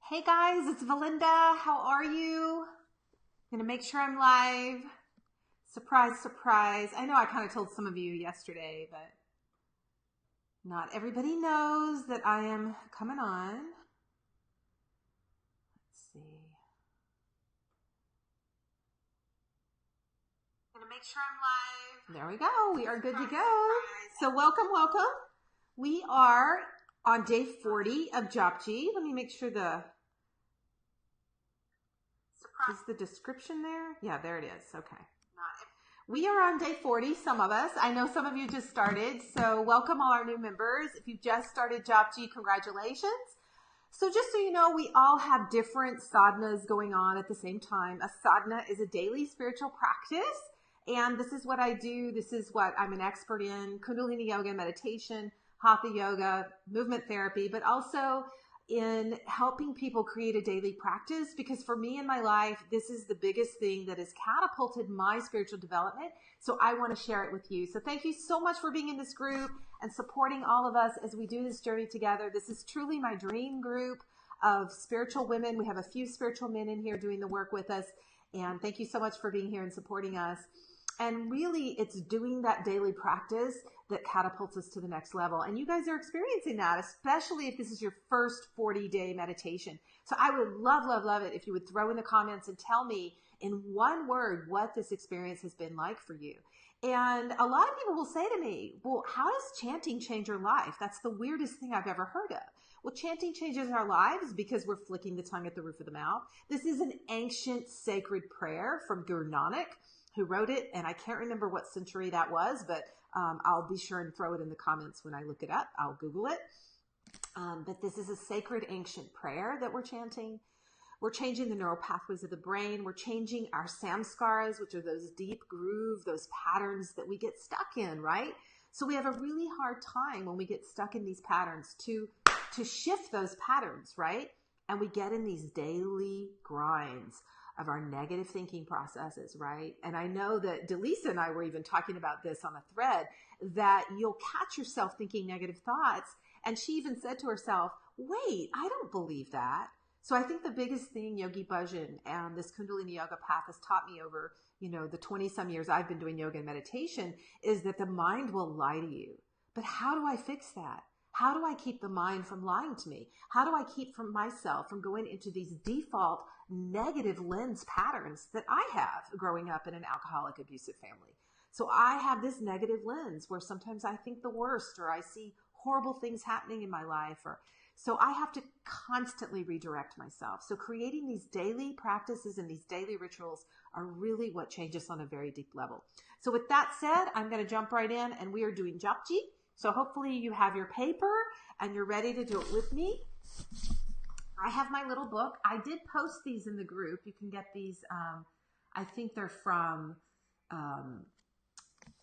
Hey guys, it's Valinda. How are you? Gonna make sure I'm live. Surprise, surprise. I know I kind of told some of you yesterday, but not everybody knows that I am coming on. Let's see. Gonna make sure I'm live. There we go. We are good to go. So welcome, welcome. We are on day 40 of Japji. Let me make sure is the description there? Yeah, there it is. Okay. We are on day 40, some of us. I know some of you just started, so welcome all our new members. If you've just started Japji, congratulations. So just so you know, we all have different sadhanas going on at the same time. A sadhana is a daily spiritual practice, and this is what I do. This is what I'm an expert in: Kundalini yoga, meditation, hatha yoga, movement therapy, but also in helping people create a daily practice, because for me in my life, this is the biggest thing that has catapulted my spiritual development. So I want to share it with you. So thank you so much for being in this group and supporting all of us as we do this journey together. This is truly my dream group of spiritual women. We have a few spiritual men in here doing the work with us. And thank you so much for being here and supporting us. And really, it's doing that daily practice that catapults us to the next level. And you guys are experiencing that, especially if this is your first 40-day meditation. So I would love, love, love it if you would throw in the comments and tell me in one word what this experience has been like for you. And a lot of people will say to me, well, how does chanting change your life? That's the weirdest thing I've ever heard of. Well, chanting changes our lives because we're flicking the tongue at the roof of the mouth. This is an ancient sacred prayer from Guru Nanak, who wrote it, and I can't remember what century that was, but I'll be sure and throw it in the comments when I look it up. I'll Google it. But this is a sacred ancient prayer that we're chanting. We're changing the neural pathways of the brain. We're changing our samskaras, which are those deep groove, those patterns that we get stuck in, right? So we have a really hard time when we get stuck in these patterns to shift those patterns, right? And we get in these daily grinds of our negative thinking processes, right? And I know that Delisa and I were even talking about this on a thread, that you'll catch yourself thinking negative thoughts. And she even said to herself, wait, I don't believe that. So I think the biggest thing Yogi Bhajan and this Kundalini yoga path has taught me over, the 20 some years I've been doing yoga and meditation is that the mind will lie to you. But how do I fix that? How do I keep the mind from lying to me? How do I keep from myself from going into these default negative lens patterns that I have growing up in an alcoholic abusive family? So I have this negative lens where sometimes I think the worst, or I see horrible things happening in my life, so I have to constantly redirect myself. So creating these daily practices and these daily rituals are really what changes on a very deep level. So with that said, I'm going to jump right in, and we are doing Japji. So hopefully you have your paper and you're ready to do it with me. I have my little book. I did post these in the group. You can get these. I think they're from,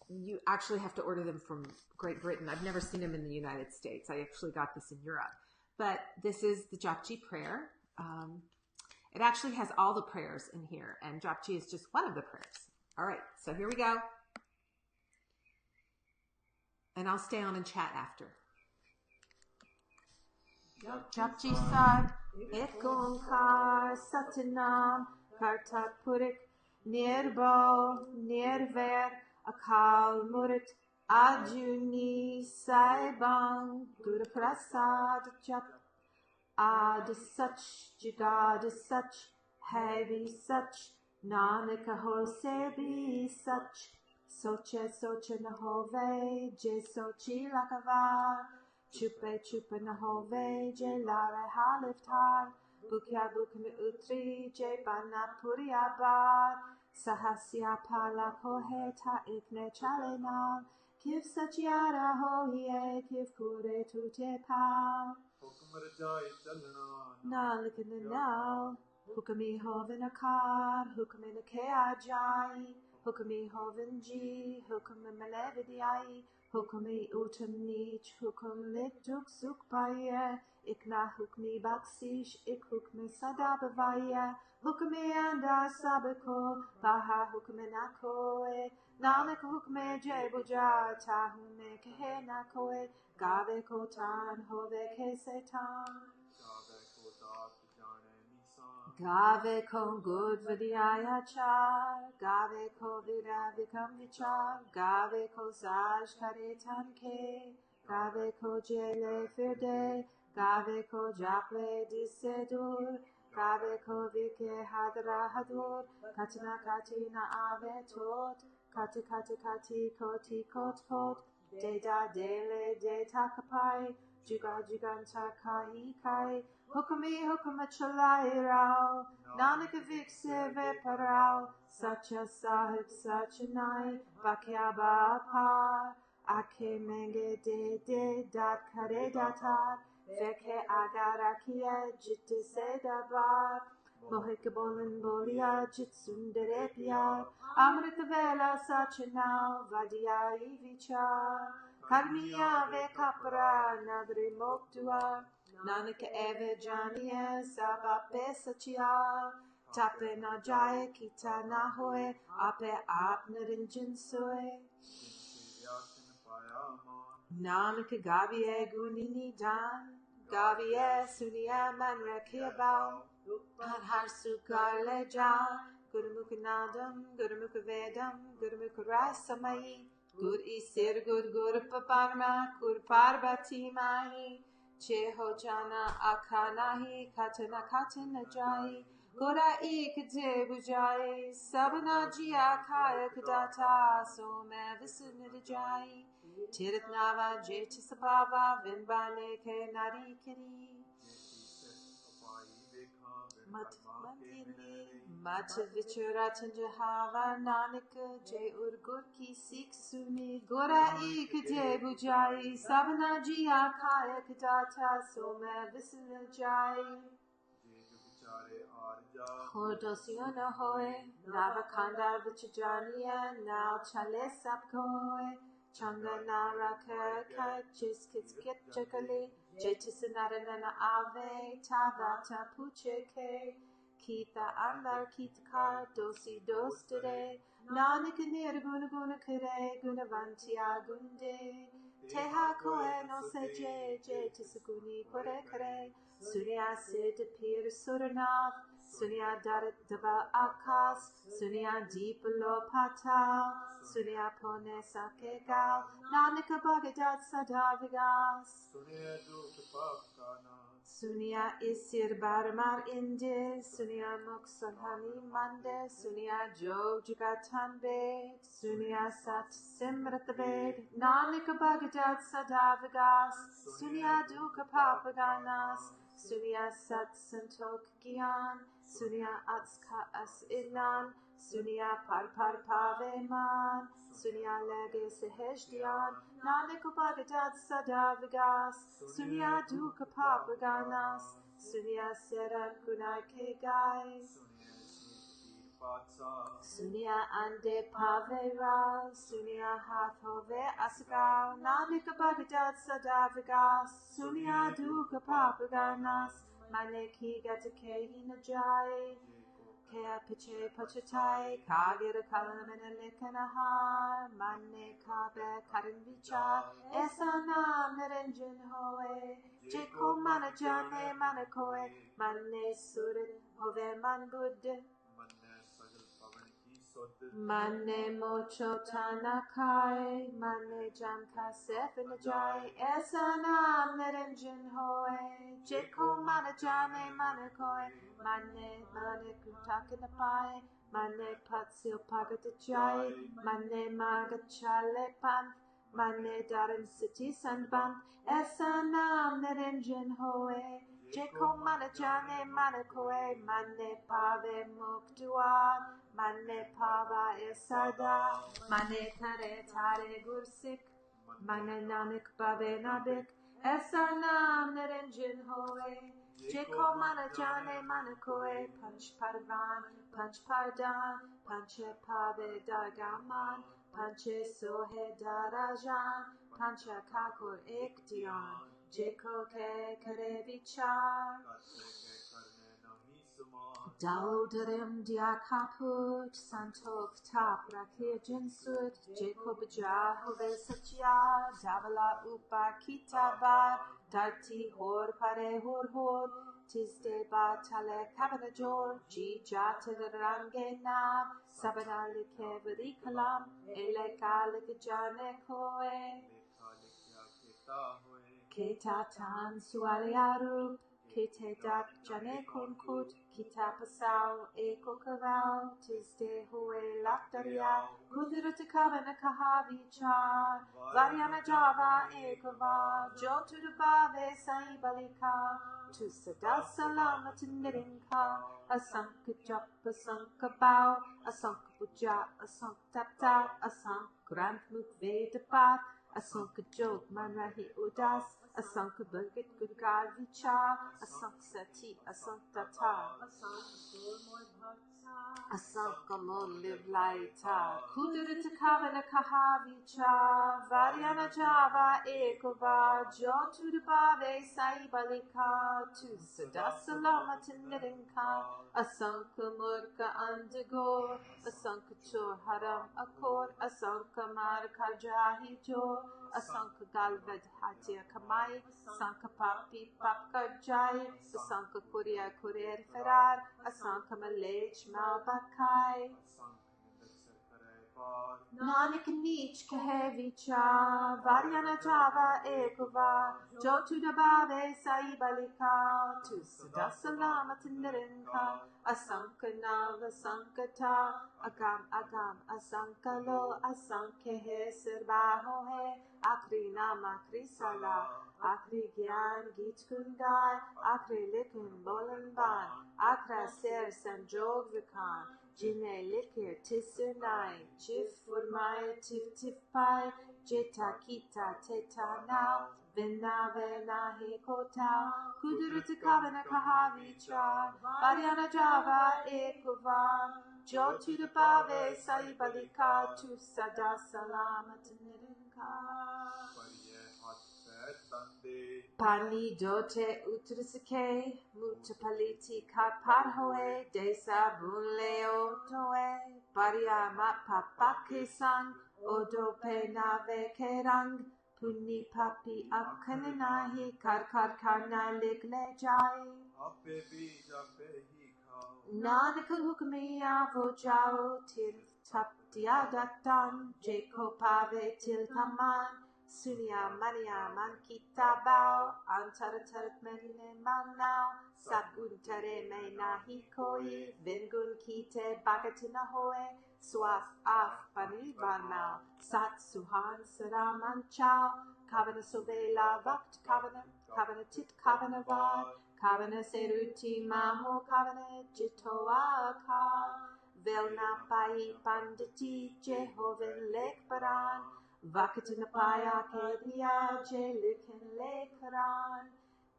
you actually have to order them from Great Britain. I've never seen them in the United States. I actually got this in Europe. But this is the Japji prayer. It actually has all the prayers in here, and Japji is just one of the prayers. All right, so here we go. And I'll stay on and chat after. Japji Sat, Ek Onkar, Satnam, Kartat Purik, Nirbhav, Nirvair, Akal Murit, Ajuni Saibang, Guru Prasad Jap, Ad Sach, Jugad Sach, Heavy Sach, Nanak Ho Sebi Sach, Soche Soche Nahove, Je Sochi Lakava, Chupe Chupe Nahove, Je Lare Haliftar, Bukya Bukme Utri, Je Bana Puriabar, Sahasya Pala Koheta Ikne Chalena, Kiv Sachiara Hoye, Kiv Kure Tute Pa, Nalikanal, Hukami Hovenakar, Hukame Ajai, Hukami Hovenji, Hukame Malevidiai, Hukami Utamnich, Hukum Lituk Sukpaya, Ikna Hukmi Baksish, Ik Hukme Sadabavaya, Hukame Anda Sabako, Baha Hukme Nakoe, Nanak Hukme Jebuja, Tahume Kehenakoe, Gave Kotan, Hove Kesetan. Gave ko good vidyaya char, gave ko vida vikam vichar, gave ko saj kare tanke, gave ko jele firde, gave ko japle disedur, gave ko vike hadra hadur, katina katina ave tot, kati kati kati koti kot kot, de da dele de takapai, juga juganta kai kai, hukami hukama chalai rao, Nanak vikse ve parao, sacha sahib sacha nai, bakya bapa, ake menge de dat kare datar, veke agara kiya jitte se dabar, mohik bolin bolia jit sundere pyar, amrit vela sacha nao, vadiyai vichar, karmiya ve kapra nagri moktua, Nanak eve janiye sabape sachiya, tape na jaye kita na hoye, ape ap narinjan soye. Nanak gaviye gunini dan, gaviye suniya man rakhiya bao, har sukar le ja, gurmukh nadam, gurmukh vedam, gurmukh rasamai, gur isir gur paparma, gur parbati mahi, che ho jana akanahi katana katana jai gora ek de bujai sabna jia kaya kadata so me visunir jai tirit nava jeti sabava vinbane ke nari kiri mat mandini mat vichuratan jahava nanak je urgur ki sikh suni gora ek de bujai sabna jia kaya kadata so me visna jai Khordosio na hoye navakanda vichajaniya nal chale sapkoe changa na rakha ka jiskit kit jakali jetisanarana ave tavata pucheke kita andar kitkar dosi dostere nanak nirguna guna kare gunavantiya gunde teha koe no se je tisaguni pore kare Sunya sid pir suranath Sunya darit dava akas Sunya deep lo patal Sunya pone sake gal Nanaka bhagadat sadavigas Sunya isir barmar inde Sunya muksalhani mande Sunya jog jugatan ved Sunya sat simrat ved Nanaka bhagadat sadavigas Sunya duka papaganas Sunya sat santok gyan Sunya atska as ilan Sunya par pave man Sunya lege seheshdian Nanak bhagadat sadavigas Sunya duka papaganas Sunya serat gunai ke gai Sunya ande pave ra Sunya hath hove asgal Nanak bhagadat sadavigas Sunya duka papaganas Mane ki gatake hina jai Kea piche pachatai Kagira kalamana lekanahar Mane kabe karin vichar Esana naranjan hoe Jeko mana jane mana koe Mane surit hove man buddha Mane mocho tanakai, mane janka sefinajai, esanam naranjan hoe, jeko mana jane mana koi, mane kutakanapai, mane patsil pagatajai, mane magachale panth, mane daran siti sanbant, esanam naranjan hoe, jeko mana jane mana koi, mane pave muktuan, Mane pava esada, mane tare tare gursik, mane nanak bave nabik, esanam naranjan hoe, jeko mana jane mana koe, panch parvan, panch pardan, panche pave dargaman, panche sohe darajan, pancha kakur ekdian, jeko ke kare vichar. Daudarim dia kaput, santok tap rakir jinsut, Jacob Jahove Satya, Davala Upa Kitaba, Darti Hor Pare Hor, Tisde Batale Kavanajor, Ji Jata Range Nam, Sabanali Kevari Kalam, Elekalik Jane Koe, Ketatan Suariaru. Kite dak jane kunkut, kita pasau eko kavau, tisde hue lakdaria, kudirute kavana kahavicha, variana java ekava, jotu de bave sai balika, tu sadas salamat nirinka, asanka jap, asanka bow, asanka puja, asank tap tap, asank grand muk vedapat, asanka jog manrahi udas, asanka blanket gudgal vicha, asank sati, asank tata, asanka mon live laita, kudirita kavana kahavicha, variana java ekova, jotu de bave sai balika, tu sadasalama tinirinka, asanka murka andago, asanka chor haram akor, asanka marka jahi jor, asanka galvad hatia kamai, asanka papi papka jai, asanka kuria kurir ferar, asanka malej malbakai. Nanak Nich Kahevicha, Variana Java Ekova, Jotu Dabave Saibalika, Tusadasalamat Nirinka, Asanka Nava Sankata, Agam Asankalo, Asankehe Sirbahohe, Akri Nama Krisala, Akri Gyan Git Kungai, Akri Likun Bolanban, Akra Ser Sanjog Vikan, Jine likir tisurnai, chif furmai tif pai, jeta kita teta now, vena he kota, kuduruta kavana kahavicha, variana java ekova, jotu de bave saibalika tu sada salamat nirinka. Pani dote utrasake, mutapaliti kaparhoe, desa bunleo toe, paria mapapake sang, odo pe nave kerang, puni papi akananahi, karna likle jai. Nanaka hukmiya vojao, til tap diadatan, jeko pave til kaman, Sunya mania mankita bao, antaratat menine manao, sagun tare me nahi koi, vingun kite bagatina hoe, suaf af panivanao, sat suhan saramanchao, kavana sovela vakt kavana tit kavana vad, kavana seruti maho kavana jitoa ka, velna pai panditi jehovin lekparan, Vakatinapaya Kedia Jelikin Lekaran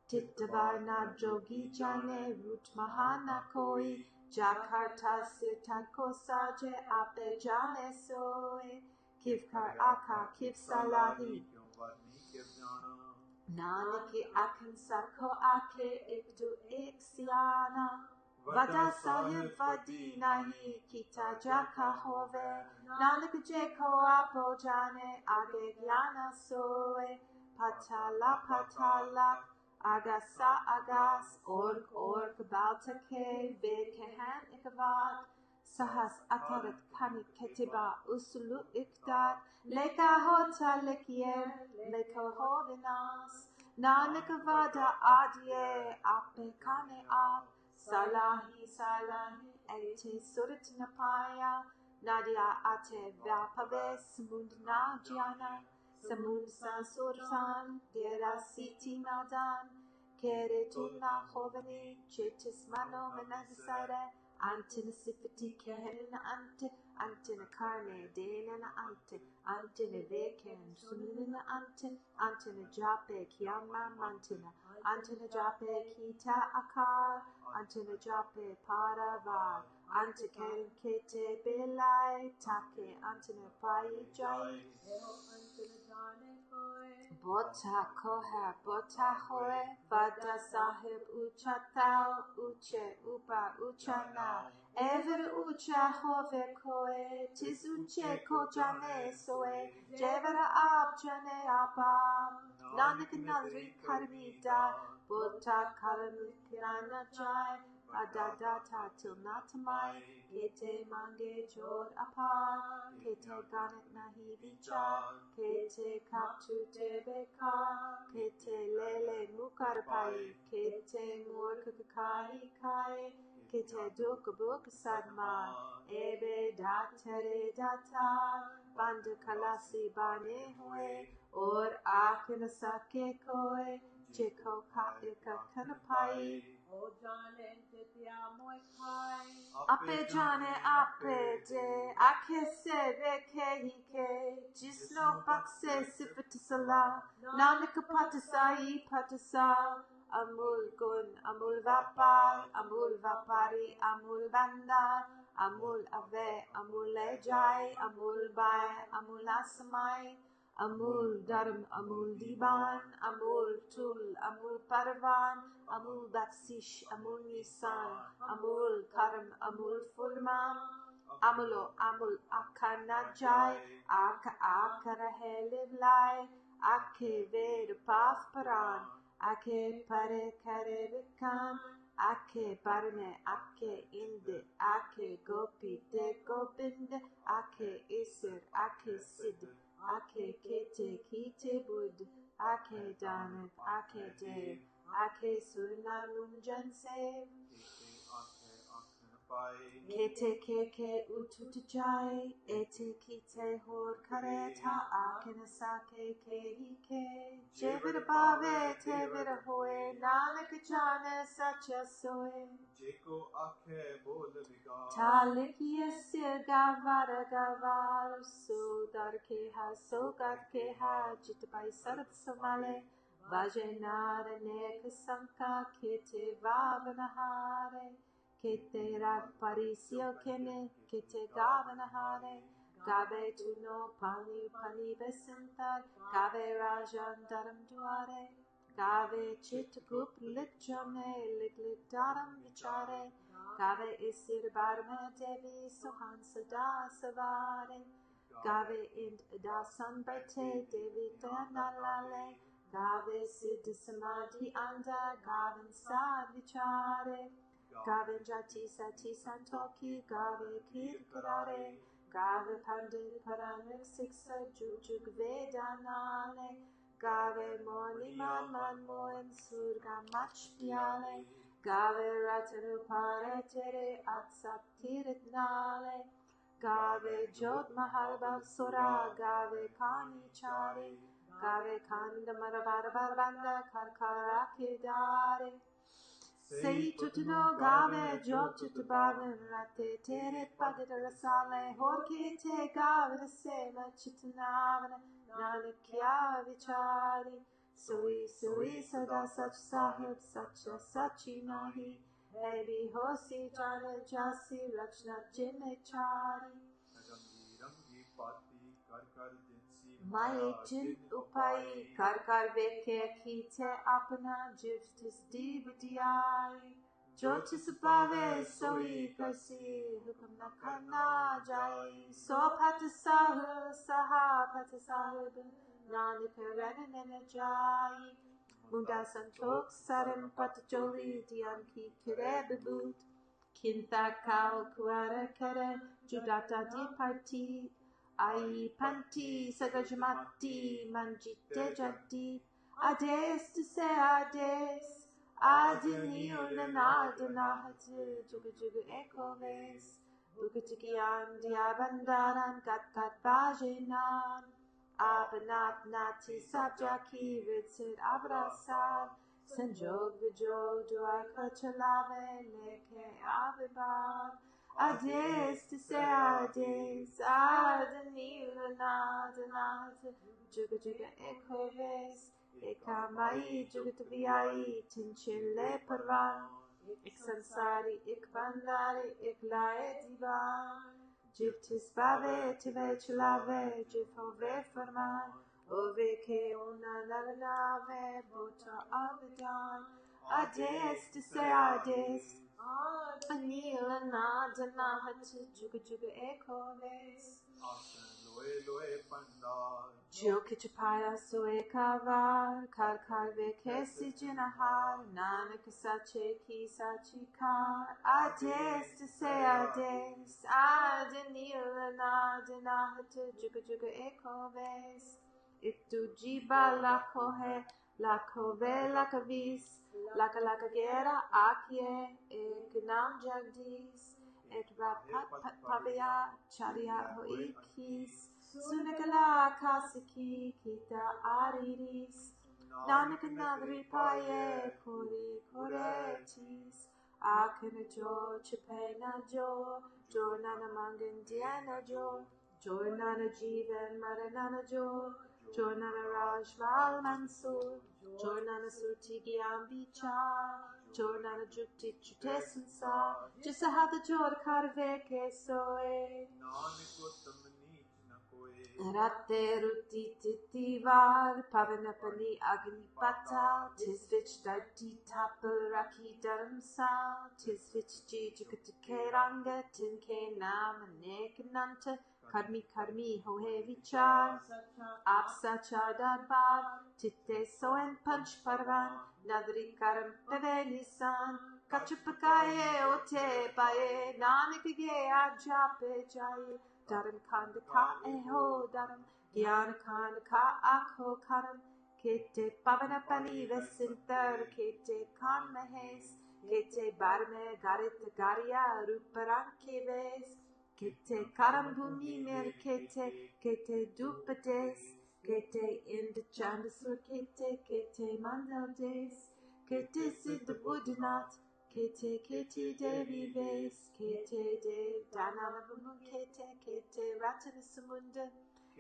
Titavarna Jogi Jane Rut Mahana Koi Jakarta Sirtakosa Je Ape Jane Soe Kivkar Aka Kiv Salahi Nanaki Akan Sako Ake Iktu Iksiana Vada Sahib Vadi Nahi Kita Jaka Hove Nanak Jeko Apo Jane Age Gyana Soe Patala Agasa Agas Org Baltake Vekehan Ikavat Sahas Atarat Kani Ketiba Usulu Ikdat Leka Hota Lekier Leko Hovinas Nanak Vada Adye Ape Kane Ap Salahi ete surat napaya nadia ate vapave samundna jana samund sansursan dera siti nadan kere tunna hovani chetis mano manasare antin sifati kehen antin karne dena antin veken sunina antin jape kiyama mantina antin jape kita akar antin jape parava antiken kete belai take antin pai jai Bota koha, bota hoe, vada sahib ucha tau, uche upa ucha na. Ever ucha hove koe, tis uche ko jane soe, jevara ab jane abam. Nanak nalri karmida, bota karamikana jai, adadata til natamai, kete mange jod apa, kete ganet nahi vicha, kete kaptu tebeka, kete lele mukarpai, kete murkakai kai, kete dukabuk sadma, ebe datere data, banda kalasi bane hue, or akinasake koe, jiko ka ika kanapai, Ape jane ape de ake se veke hike jisno bakse sifatisala nanak patasai patasa amul gun amul vapari amul vanda amul ave amul ejai amul bai amul asamai amul dharam amul divan amul tul amul paravan amul baksish amul nisan amul karam amul furman amulo amul akanajai akara helivlai ake ved pathparan ake pare kare vikam ake parne ake inde ake gopi de gobind ake isir ake sid ake kete kite bud ake danat ake dev ake surnamunjan sev kete keke ututujai ete kite hor kareta akena sake ke hike jevira bave tevira hoe nanak jane sacha soe jeko ake bolaviga talikia sir gavara gavar so dar ke ha jitbai sarab samale vajenara nek sanka kete vavanahare Kete rag parisio kene, kete gavanahare, gave tuno pani besentar, gave rajan daram duare, gave chit gup likjone, lik daram vichare, gave isir barme devi sohan sada savare, gave ind dasan bate devi danalale, gave sid samadhi anda, gavan sad vichare, Gave jati sati santoki, gave kir karare, gave pandit paranir siksa jujug vedanale, gave moni man moen surga machpiale, gave ratanu paretere atsaptirit nale, gave jod mahalbal sura, gave kani chari, gave kanda marabarabanda karkarakidare, Sei tutino gave jotut bavin rate tere padira sale horki te gave sema chitnavana nalikya vichari sui sada sach sahib sacha sachi nahi ebi hosi jane jasi rachna jinne chari Mai jin upai kar veke kite apna jiftis dividiyai Jotis pave soi kasi hukam na karna jai So patasahib saha patasahib nanik renene jai Munda santok sarim patajoli dian ki kire bebut Kinta kau kuara kere judata di parti Ai panti sagajamati manjite jati ades to se ades adini unanadanahat jugu ekoves bukatikian diabandaran kat bajinan abanat nati sabjaki ritsit abrasad sanjog vijog duakachalave leke abibad Ades to say ades, adanat, juga ekoves, ekamai jugatviai, tinchile parvan, iksansari, ikbandari, iklae divan, jiftis bave, tive chilave, jifove farman, Oveke unanave bota abadan. Ades to say ades. Anila nadana hatu juga juga ekoves. Jokichapaya soekava, karkarve kesi jinahar, nanak sache ki sachika, ades to say ades, adanila nadana hatu juga juga ekoves. Iftu jiba lakohe, lakove lakavis, laka gera akye, eknam jagdis, et rapat pavya charya hoikis, sunakala kasiki kita ariris, nanak nagri paye kori koretis, akana jo chapena jo, jornana mangandiana jo, jornana jivan maranana jo, jornana rajmal mansur, jornana surti gyambicha, jornana jukti chutesansa, jisahata jor karveke soe. Ratte ruti titivar, pavanapani agnipata, tisvich darti tapal raki dharamsa, tisvich jijukatike ranga, tinke nam anekananta, karmi hohe vichar, apsa chardar titte soen punch parvan, nadri karam pavenisan, kachupakaye ote paye, nanikage ajape jaye, dharam kanda ka eho dharam, gyana kanda ka akho karam, kete pavanapani vesintar, kete kan mahes, kete barme garit garya ruparanke ves, kete karam bhumi mer kete dupates, kete indachandasur kete mandal des, kete siddha buddhanat, kete devi ves, kete de dananavamu kete ratana samunda,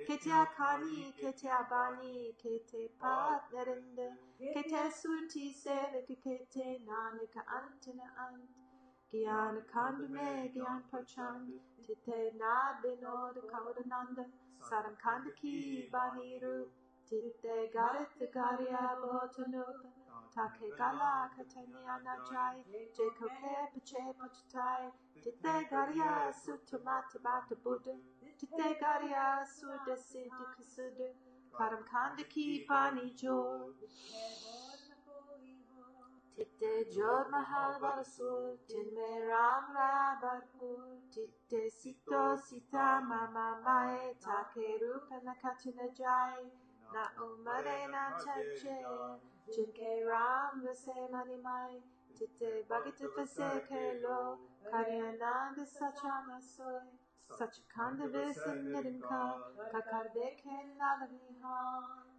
kete akani, kete abani, kete pat nerinda, kete surti sevika kete nanika antana ant, Gyan Kandame, Gyan Parchand, Tite Nad Binod Kaudananda, Saram Kandaki Baniru, Tite Garit Garia Botanup, Take Gala Katania Najai, Jacoke Pache Pachatai, Tite Garia Sutamata Bata Buddha, Tite Garia Suda Siddha Kasuda, Karam Kandaki Bani Jo. Titte Jod Mahal Varasur, Tinme Ram Rabarpur, Titte Sito Sita Mama Mae, Take Rupa Nakatina Jai, Na Umare Na Tache, Jinke Ram Vase Mani Mai, Titte Bhagita Vase Kelo, Karyananda Sachama Soy, Sachakanda Visin Nidinka, Kakarbeke Nalaviha.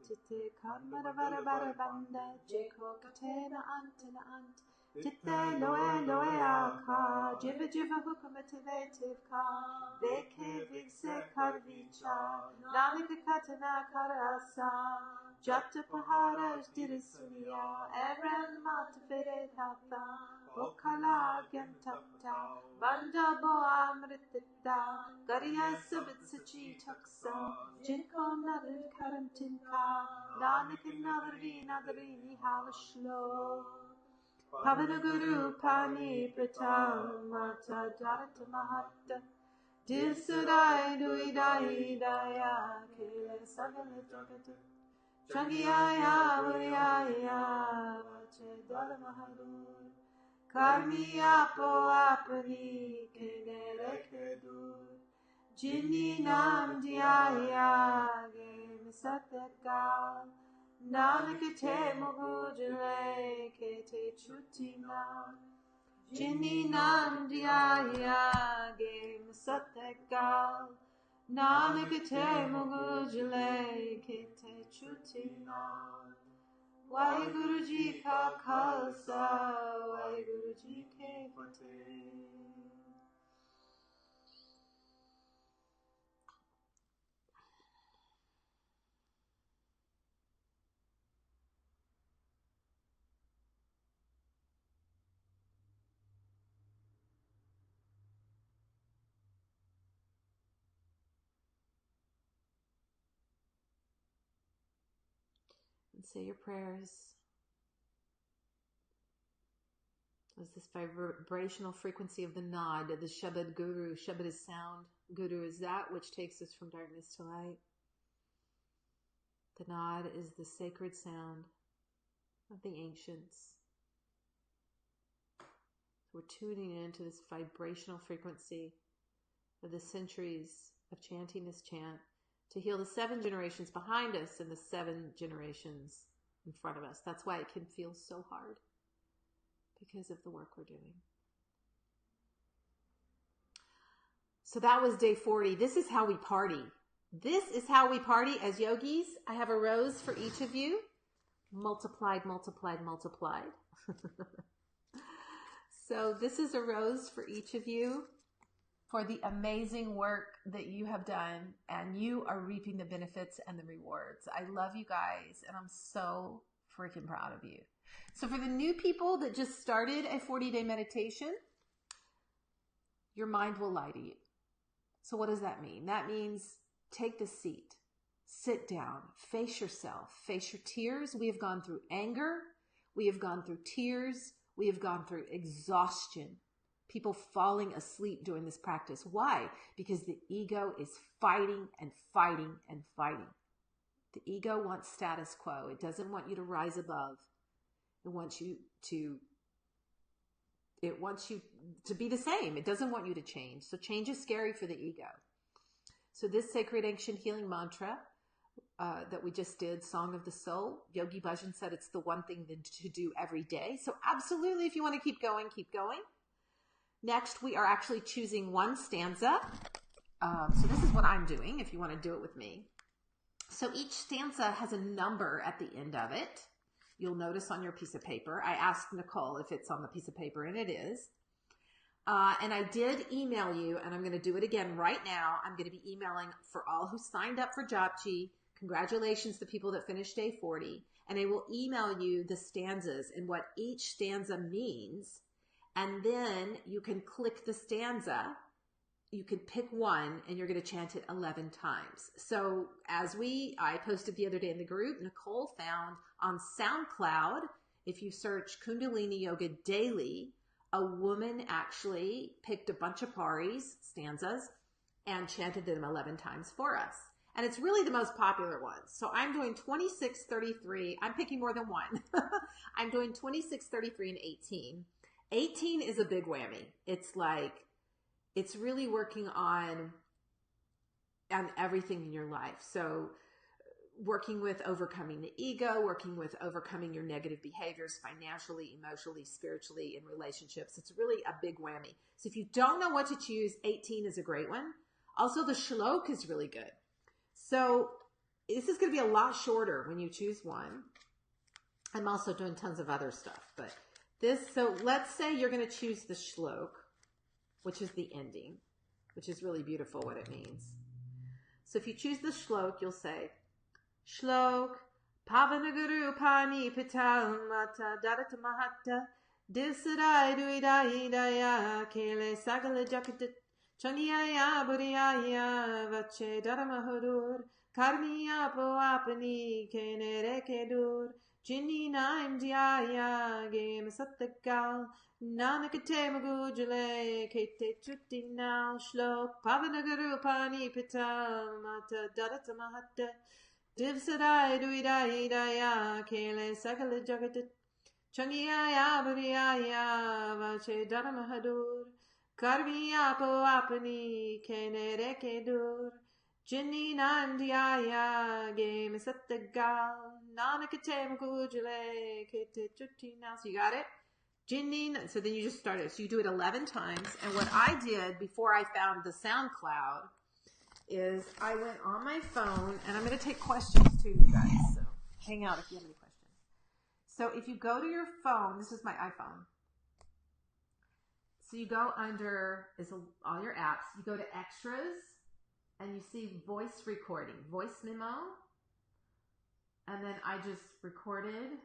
Titte karmara vara vara banda, jeko katena antena ant. Titte loe aka, jiva hukumative ka, veke vigse karvicha, nanika katana karasa, jata pahara dirisunya, evren matafere tata, okala gantapta, banda bo amritita, gariya subitsachi taksa, jinko nadir karantinka, nanak nadri nihal shlo. Pavana Guru Pani Pratam Mata Dharata Mahatta Dilsudai Duidai Daya Kele Sagala Jagata Shangiyaya Vayaya Vache Dhala Mahadur Karmiya Po Apani Kenere Kedur Jinni Nam Dhyaya Game Satyakal Nanak Mugujale Kete Chutina Jinni Nam Dhyaya Game Satyakal Nanak Mugujale Kete Chutina Waheguru Ji Ka Khalsa Waheguru Ji Ke Fateh. and say your prayers. There's this vibrational frequency of the Nad, the Shabad Guru. Shabad is sound. Guru is that which takes us from darkness to light. The Nad is the sacred sound of the ancients. We're tuning into this vibrational frequency of the centuries of chanting this chant to heal the 7 generations behind us and the 7 generations in front of us. That's why it can feel so hard, because of the work we're doing. So that was day 40. This is how we party. This is how we party as yogis. I have a rose for each of you. Multiplied, multiplied, multiplied. So this is a rose for each of you for the amazing work that you have done, and you are reaping the benefits and the rewards. I love you guys, and I'm so freaking proud of you. So for the new people that just started a 40-day meditation, your mind will lie to you. So what does that mean? That means take the seat, sit down, face yourself, face your tears. We have gone through anger. We have gone through tears. We have gone through exhaustion. People falling asleep during this practice. Why? Because the ego is fighting and fighting and fighting. The ego wants status quo. It doesn't want you to rise above. It wants you to be the same. It doesn't want you to change. So change is scary for the ego. So this sacred ancient healing mantra that we just did, Song of the Soul, Yogi Bhajan said it's the one thing to do every day. So absolutely, if you want to keep going, keep going. Next, we are actually choosing one stanza. So this is what I'm doing, if you want to do it with me. So each stanza has a number at the end of it. You'll notice on your piece of paper. I asked Nicole if it's on the piece of paper, and it is. And I did email you, and I'm going to do it again right now. I'm going to be emailing for all who signed up for Japji. Congratulations to people that finished day 40. And I will email you the stanzas and what each stanza means. And then you can click the stanza. You can pick one, and you're going to chant it 11 times. So I posted the other day in the group, Nicole found on SoundCloud, if you search Kundalini Yoga Daily, a woman actually picked a bunch of paris, stanzas, and chanted them 11 times for us. And it's really the most popular ones. So I'm doing 26, 33. I'm picking more than one. I'm doing 26, 33, and 18. 18 is a big whammy. It's really working on everything in your life. So working with overcoming the ego, working with overcoming your negative behaviors financially, emotionally, spiritually, in relationships. It's really a big whammy. So if you don't know what to choose, 18 is a great one. Also, the shlok is really good. So this is going to be a lot shorter when you choose one. I'm also doing tons of other stuff, but so let's say you're going to choose the shlok, which is the ending, which is really beautiful what it means. So if you choose the shlok, you'll say, Shlok, Pavanaguru Pani Pital Mata Dadata Mahatta Disarai Duidai Daya Kele Sagala Jakata Chaniaya Buriaya Vache Daramahudur Karmiya Poapani Kenere Kedur Jinni Naim Diaya Game Satagal Nanakate Magujale Kate Chutinal Shlok Pavanaguru Pani Pital Mata Dadata Mahatta Divsadai Duidai Daya Kele Sakala Jagatit Changiya Buriya Vache Daramahadur Karmiya Poapani Kenere Kedur Jinni Nandiaya Game Satagal Nanakate Magujale Kate Chutina. So you got it? Jinni. So then you just start it. So you do it 11 times. And what I did before I found the SoundCloud is I went on my phone, and I'm going to take questions too, you guys. So hang out if you have any questions. So if you go to your phone, this is my iPhone. So you go under all your apps. You go to extras, and you see voice recording, voice memo. And then I just recorded.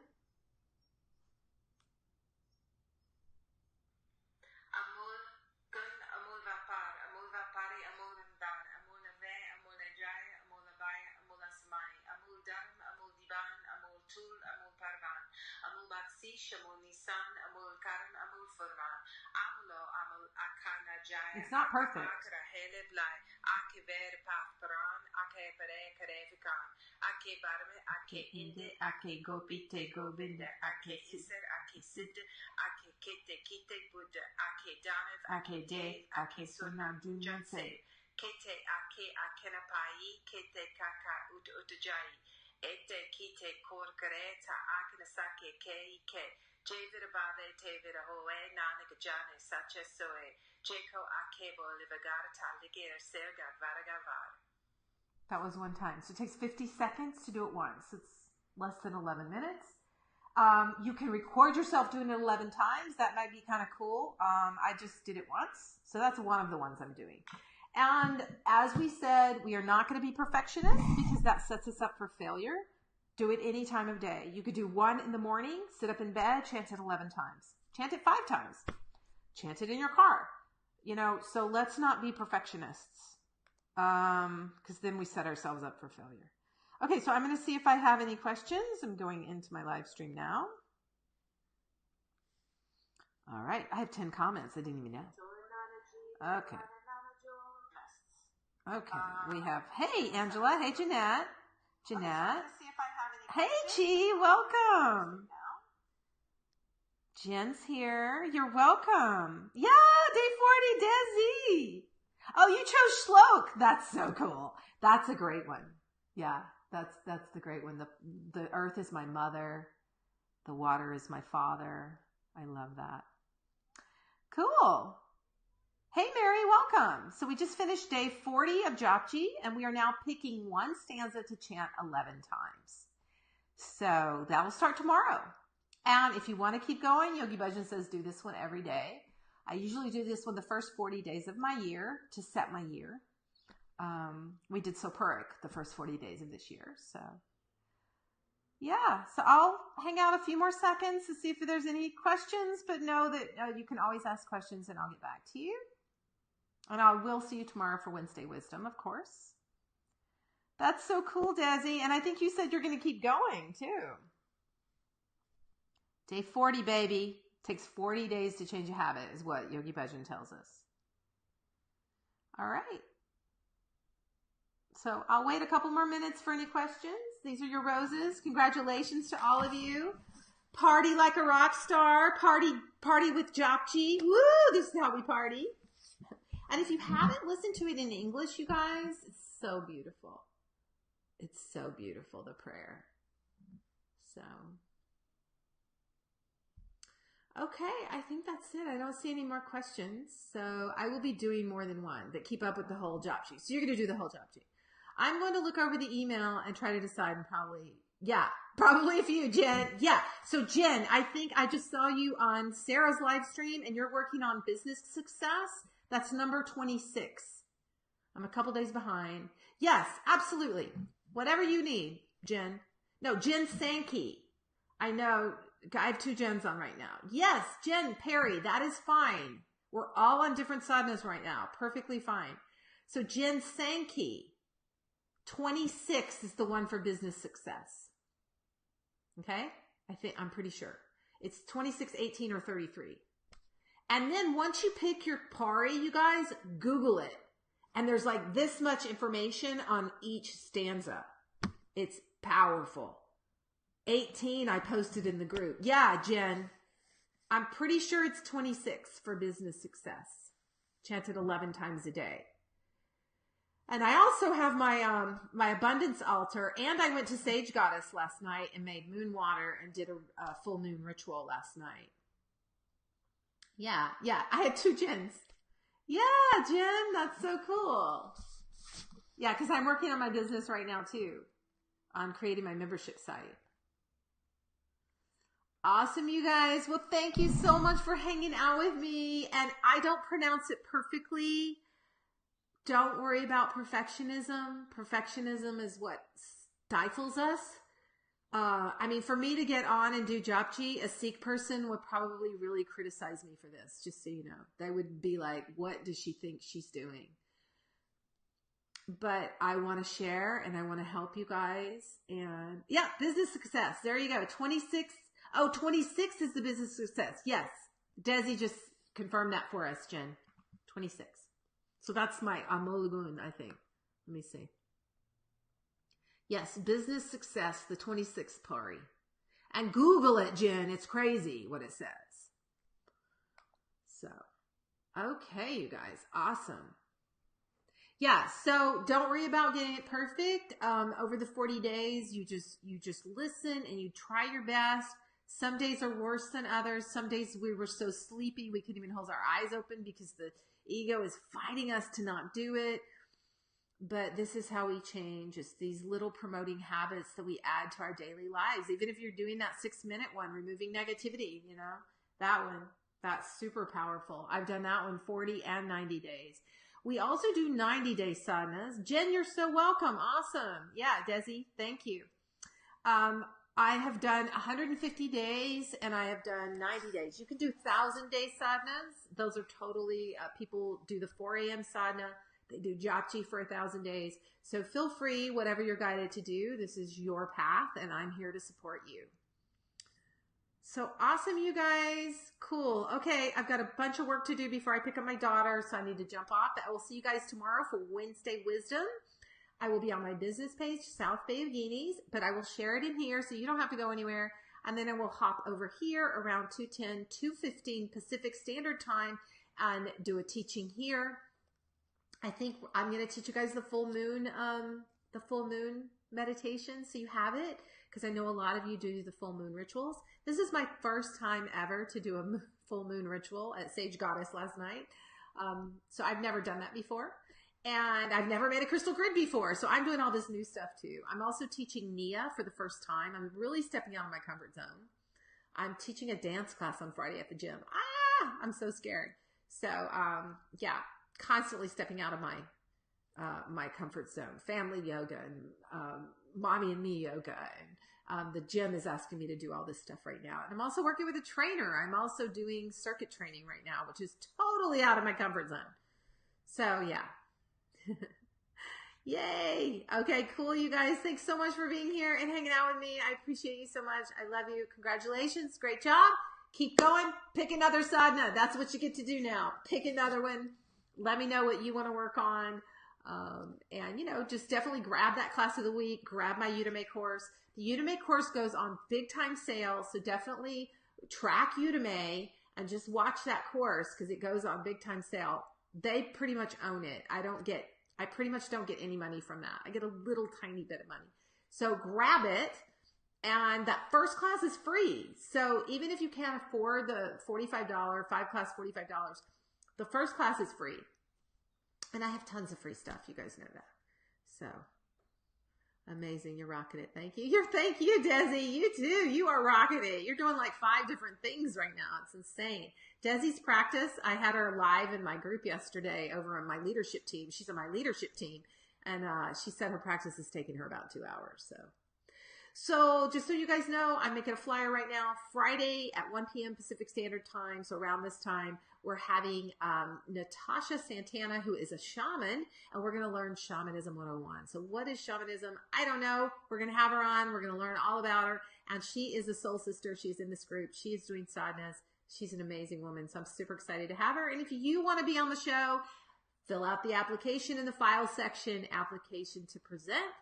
It's not perfect. Kete ake akenapai kete kaka utajai ete kite korkareta akenasake ke ike jevira bave tevira hoe nanika jane sache soe jeko akebo livagata ligere serga varagavar. That was one time. So it takes 50 seconds to do it once. It's less than 11 minutes. You can record yourself doing it 11 times. That might be kind of cool. I just did it once. So that's one of the ones I'm doing. And as we said, we are not going to be perfectionists because that sets us up for failure. Do it any time of day. You could do one in the morning, sit up in bed, chant it 11 times. Chant it 5 times. Chant it in your car. So let's not be perfectionists. Because then we set ourselves up for failure. Okay, so I'm going to see if I have any questions. I'm going into my live stream now. All right, I have 10 comments. I didn't even know. Okay. Okay, we have, hey, Angela. Hey, Jeanette. Jeanette. Hey, Chi. Welcome. Jen's here. You're welcome. Yeah, day 40, Desi. Oh, you chose Shlok. That's so cool. That's a great one. Yeah, that's the great one. The earth is my mother. The water is my father. I love that. Cool. Hey, Mary, welcome. So we just finished day 40 of Japji, and we are now picking one stanza to chant 11 times. So that will start tomorrow. And if you want to keep going, Yogi Bhajan says do this one every day. I usually do this one the first 40 days of my year to set my year. We did Sopurik the first 40 days of this year. So yeah, so I'll hang out a few more seconds to see if there's any questions, but know that you can always ask questions and I'll get back to you. And I will see you tomorrow for Wednesday Wisdom, of course. That's so cool, Desi. And I think you said you're going to keep going, too. Day 40, baby. Takes 40 days to change a habit, is what Yogi Bhajan tells us. All right. So I'll wait a couple more minutes for any questions. These are your roses. Congratulations to all of you. Party like a rock star. Party with Japji. Woo! This is how we party. And if you haven't listened to it in English, you guys, it's so beautiful. It's so beautiful, the prayer. So, okay, I think that's it. I don't see any more questions. So I will be doing more than one that keep up with the whole Japji. So you're going to do the whole Japji. I'm going to look over the email and try to decide and probably a few, Jen. Yeah. So Jen, I think I just saw you on Sarah's live stream and you're working on business success. That's number 26. I'm a couple days behind. Yes, absolutely. Whatever you need, Jen. No, Jen Sankey. I know. I have 2 Jens on right now. Yes, Jen Perry. That is fine. We're all on different sadhanas right now. Perfectly fine. So Jen Sankey. 26 is the one for business success. Okay? I'm pretty sure. It's 26, 18, or 33. And then once you pick your pari, you guys, Google it. And there's like this much information on each stanza. It's powerful. 18, I posted in the group. Yeah, Jen. I'm pretty sure it's 26 for business success. Chanted 11 times a day. And I also have my abundance altar. And I went to Sage Goddess last night and made moon water and did a full moon ritual last night. Yeah, I had 2 Jens. Yeah, Jen, that's so cool. Yeah, because I'm working on my business right now too, on creating my membership site. Awesome, you guys. Well, thank you so much for hanging out with me. And I don't pronounce it perfectly. Don't worry about perfectionism. Perfectionism is what stifles us. For me to get on and do Japji, a Sikh person would probably really criticize me for this, just so you know. They would be like, what does she think she's doing? But I want to share and I want to help you guys. And yeah, business success. There you go. 26. Oh, 26 is the business success. Yes. Desi just confirmed that for us, Jen. 26. So that's my Amolagun, I think. Let me see. Yes, business success, the 26th party. And Google it, Jen. It's crazy what it says. So, okay, you guys. Awesome. Yeah, so don't worry about getting it perfect. Over the 40 days, you just listen and you try your best. Some days are worse than others. Some days we were so sleepy we couldn't even hold our eyes open because the ego is fighting us to not do it. But this is how we change. It's these little promoting habits that we add to our daily lives. Even if you're doing that 6-minute one, removing negativity, that one, that's super powerful. I've done that one 40 and 90 days. We also do 90-day sadhanas. Jen, you're so welcome. Awesome. Yeah, Desi, thank you. I have done 150 days and I have done 90 days. You can do 1,000-day sadhanas. Those are totally, people do the 4 a.m. sadhana. They do Japji for 1,000 days. So feel free, whatever you're guided to do. This is your path and I'm here to support you. So awesome, you guys. Cool. Okay, I've got a bunch of work to do before I pick up my daughter, so I need to jump off. But I will see you guys tomorrow for Wednesday Wisdom. I will be on my business page, South Bay of Guineas, but I will share it in here so you don't have to go anywhere. And then I will hop over here around 2:10, 2:15 Pacific Standard Time and do a teaching here. I think I'm going to teach you guys the full moon meditation, so you have it, because I know a lot of you do the full moon rituals. This is my first time ever to do a full moon ritual at Sage Goddess last night. So I've never done that before. And I've never made a crystal grid before. So I'm doing all this new stuff too. I'm also teaching Nia for the first time. I'm really stepping out of my comfort zone. I'm teaching a dance class on Friday at the gym. I'm so scared. So, yeah, constantly stepping out of my comfort zone. Family yoga and, mommy and me yoga. And, the gym is asking me to do all this stuff right now. And I'm also working with a trainer. I'm also doing circuit training right now, which is totally out of my comfort zone. So yeah. Yay. Okay, cool, you guys. Thanks so much for being here and hanging out with me. I appreciate you so much. I love you. Congratulations. Great job. Keep going. Pick another sadhana. That's what you get to do now. Pick another one. Let me know what you want to work on. And, just definitely grab that class of the week. Grab my Udemy course. The Udemy course goes on big time sale. So definitely track Udemy and just watch that course because it goes on big time sale. They pretty much own it. I pretty much don't get any money from that. I get a little tiny bit of money. So grab it. And that first class is free. So even if you can't afford the $45, 5-class $45, the first class is free. And I have tons of free stuff. You guys know that. So amazing. You're rocking it. Thank you. Thank you, Desi. You too. You are rocking it. You're doing like 5 different things right now. It's insane. Desi's practice, I had her live in my group yesterday over on my leadership team. She's on my leadership team. And she said her practice is taking her about 2 hours. So just so you guys know, I'm making a flyer right now. Friday at 1 p.m. Pacific Standard Time. So around this time, we're having Natasha Santana, who is a shaman, and we're going to learn Shamanism 101. So what is shamanism? I don't know. We're going to have her on. We're going to learn all about her. And she is a soul sister. She's in this group. She is doing sadhanas. She's an amazing woman. So I'm super excited to have her. And if you want to be on the show, fill out the application in the file section, application to present.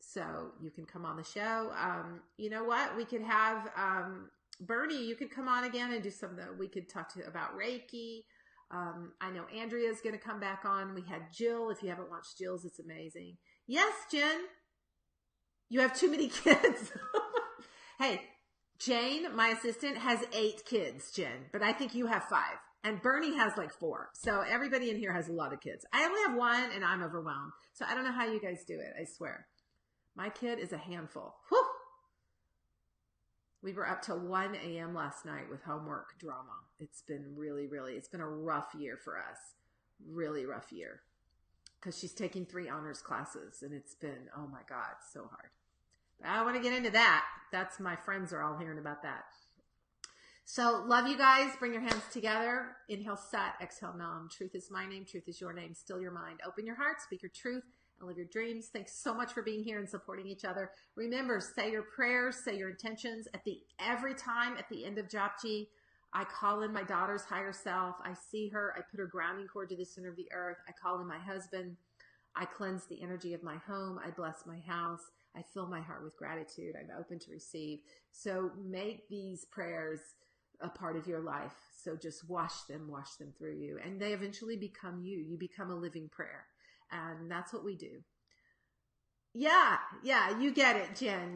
So you can come on the show. You know what? We could have Bernie, you could come on again and do we could talk to you about Reiki. I know Andrea's going to come back on. We had Jill. If you haven't watched Jill's, it's amazing. Yes, Jen. You have too many kids. Hey, Jane, my assistant, has 8 kids, Jen, but I think you have 5. And Bernie has like 4. So everybody in here has a lot of kids. I only have 1 and I'm overwhelmed. So I don't know how you guys do it. I swear. My kid is a handful. Whew. We were up till 1 a.m. last night with homework drama. It's been it's been a rough year for us. Really rough year. Because she's taking 3 honors classes and it's been, oh my God, so hard. But I don't want to get into that. My friends are all hearing about that. So love you guys. Bring your hands together. Inhale, Sat. Exhale, Nam. Truth is my name. Truth is your name. Still your mind. Open your heart. Speak your truth. and live your dreams. Thanks so much for being here and supporting each other. Remember, say your prayers, say your intentions every time at the end of Japji. I call in my daughter's higher self. I see her. I put her grounding cord to the center of the earth. I call in my husband. I cleanse the energy of my home. I bless my house. I fill my heart with gratitude. I'm open to receive. So make these prayers a part of your life. So just wash them through you. And they eventually become you. You become a living prayer. And that's what we do. Yeah, you get it, Jen.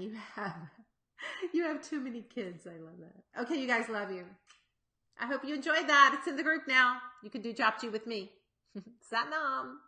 You have too many kids. I love that. Okay, you guys, love you. I hope you enjoyed that. It's in the group now. You can do Japji with me. Sat Nam.